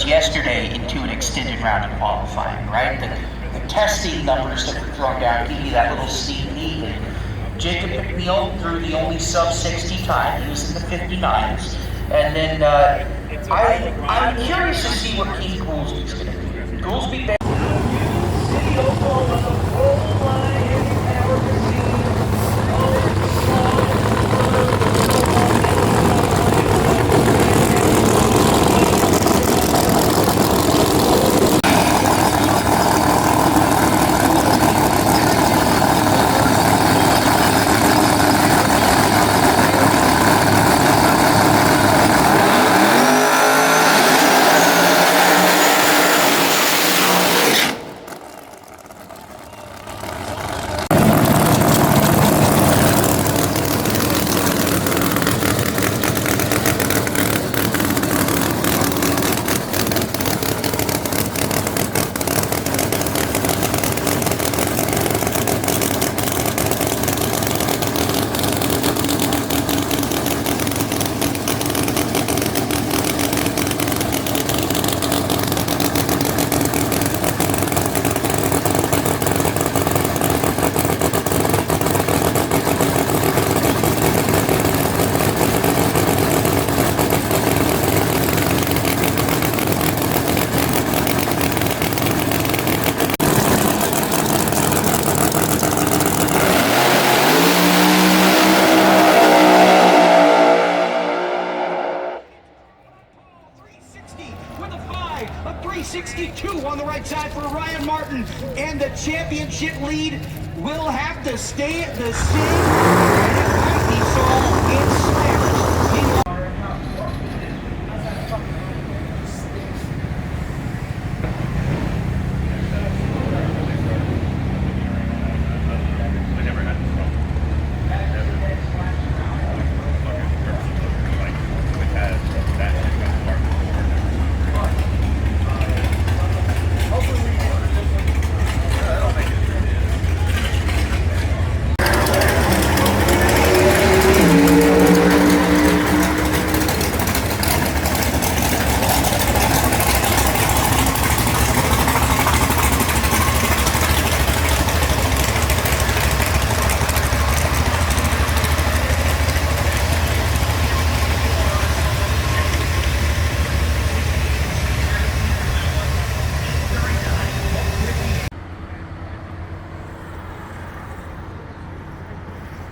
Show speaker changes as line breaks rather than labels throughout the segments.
starts yesterday into an extended round of qualifying, right? The testing numbers that were thrown down give you that little sneak peek. And Jacob McNeil threw the only sub-60 time. He was in the 59s. And then I'm curious to see what Keith Goolsby's going to do. Goolsby.
And the championship lead will have to stay at the same. He saw it smash.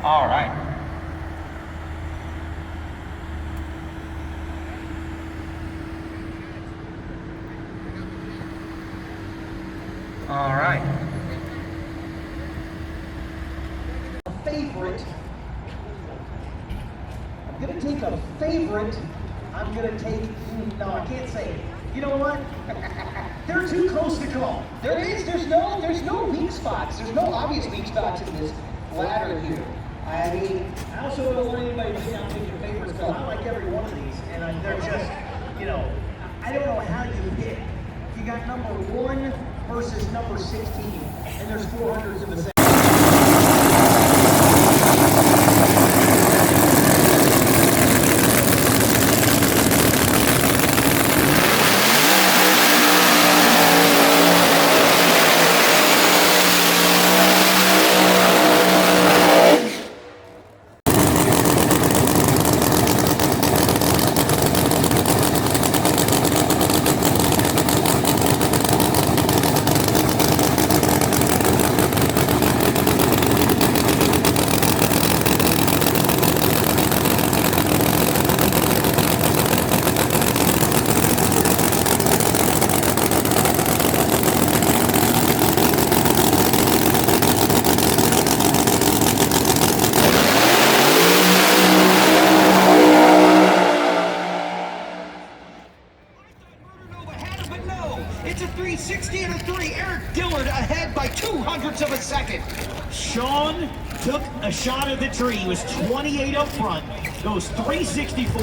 All right. All right.
Favorite. I'm gonna take a favorite. I'm gonna take. No, I can't say it. You know what? They're too close to call. There's no weak spots. There's no obvious weak spots in this ladder here. I mean, I also don't want anybody to say I'm taking favorites because I like every one of these, and they're just, you know, I don't know how you pick. You got number 1 versus number 16, and there's 400s in the same.
It's a 360 and a 3. Eric Dillard ahead by 0.02 of a second. Shawn took a shot at the tree. He was 28 up front. Goes 364.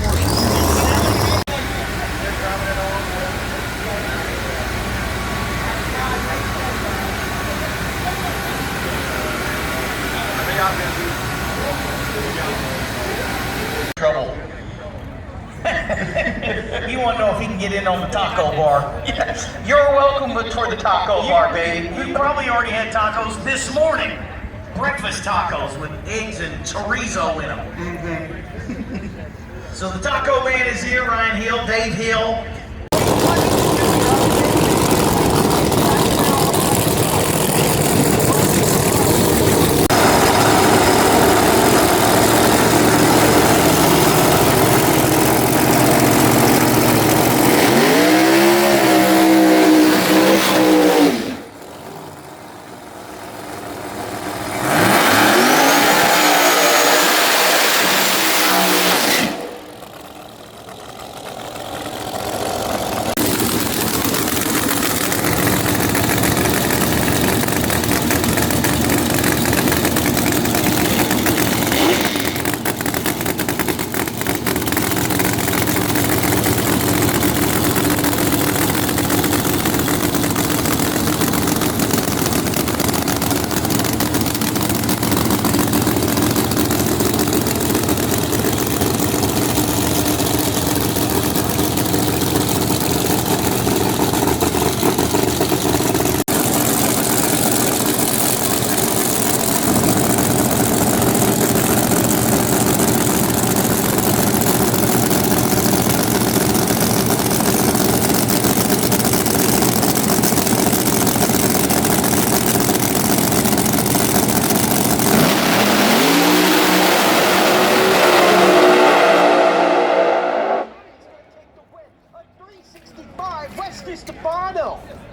Trouble. He
want to know if he can get in on the taco bar.
Yes, you're welcome toward the taco bar, baby.
You probably already had tacos this morning. Breakfast tacos with eggs and chorizo in them. So the taco man is here, Ryan Hill, Dave Hill.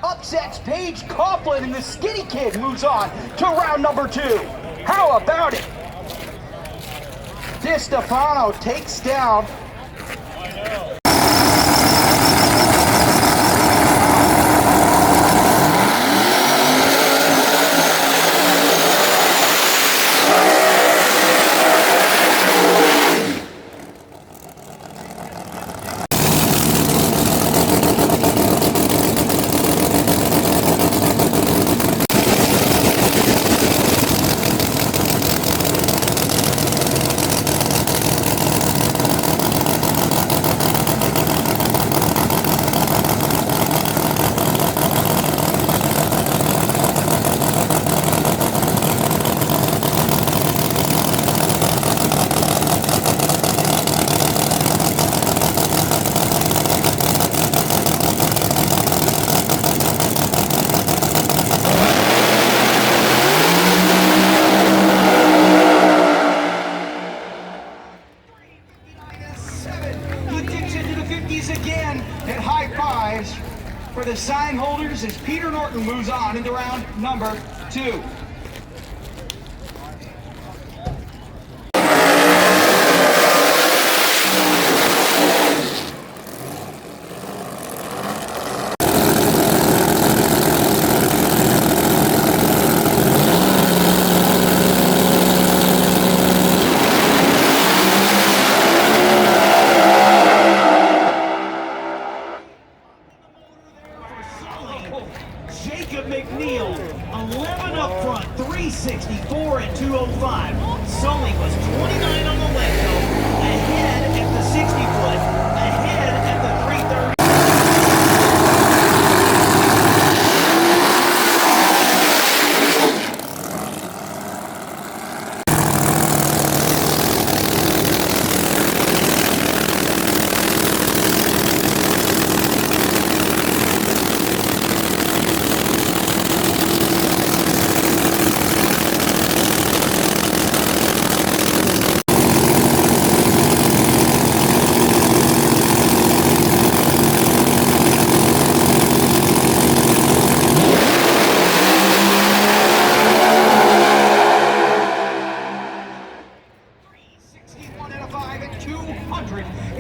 Upsets Paige Coughlin, and the skinny kid moves on to round number 2. How about it? DiStefano takes down again at high fives for the sign holders as Peter Norton moves on into round number 2. McNeil, 11 up front, 364 and 205. Sully was 29 on the left, ahead at the 60 foot, ahead at the 330.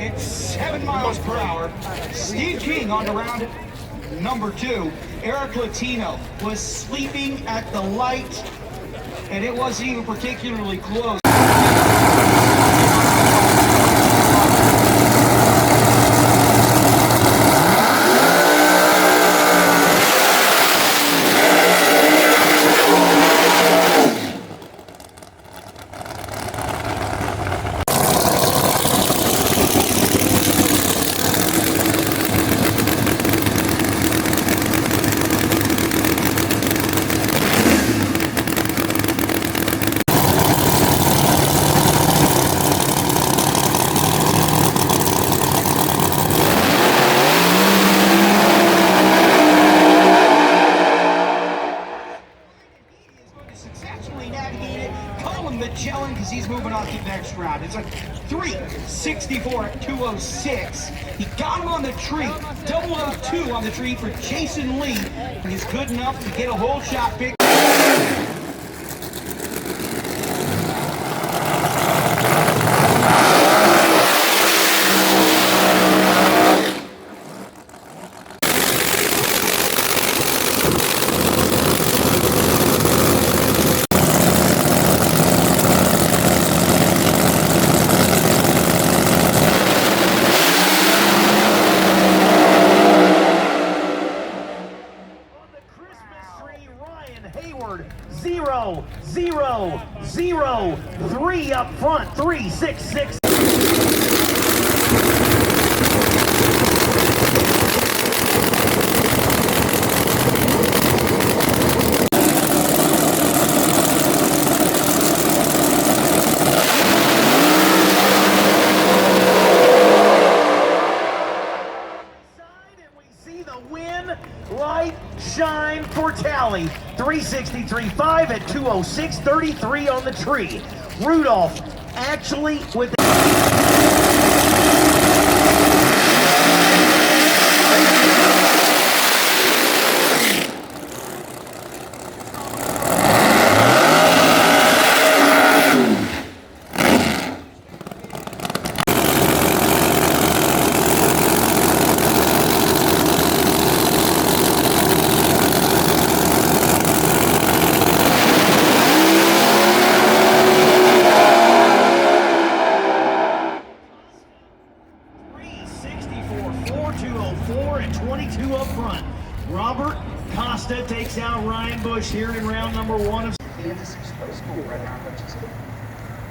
It's 7 miles per hour. Steve King on to round number 2. Eric Latino was sleeping at the light, and it wasn't even particularly close. bit chilling because he's moving on to the next round. It's a 364 at 206. He got him on the tree. 002 on the tree for Jason Lee. He's good enough to get a whole shot pick.
Hayward, 0, 0, 0, 3 up front, 3, 6, 6. Light shine for Tally, 363.5 at 206.33 on the tree. Rudolph actually with the and 22 up front. Robert Costa takes out Ryan Bush here in round number 1 of
Kansas Express School right now, which is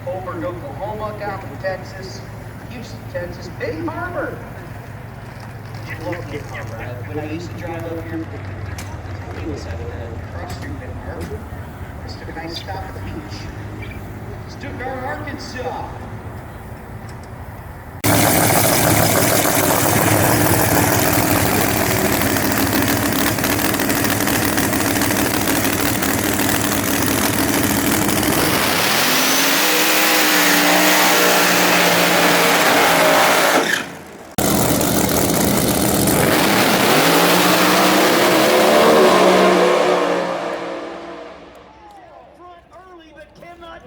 over in Oklahoma, down to Texas, Houston, Texas, Big Harbor. When I used to drive over here, it was at the cross street in there. Just took a nice stop at the beach. Stuttgart, Arkansas.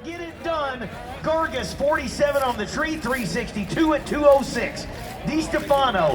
get it done. Gargas 47 on the tree, 362 at 206. Di Stefano